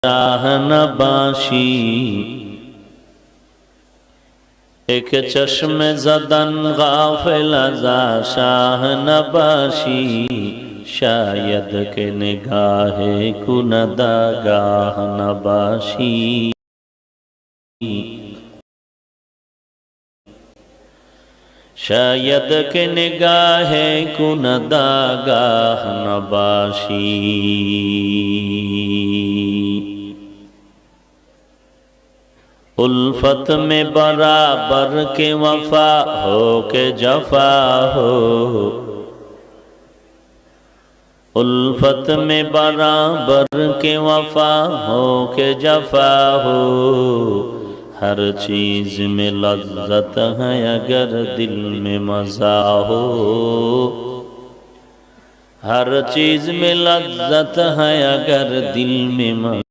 शाहनबाशी एक चश्मे जदन गाफिल अज़ा शाहनबाशी शायद के निगाहे कुनदा गाह नबाशी शायद के निगाहे कुनदा गाह नबाशी उल्फत में बराबर के वफा हो के जफा हो उल्फत में बराबर के वफा हो के जफा हो हर चीज में लज्जत है अगर दिल में मजा हो हर चीज में लज्जत है अगर दिल में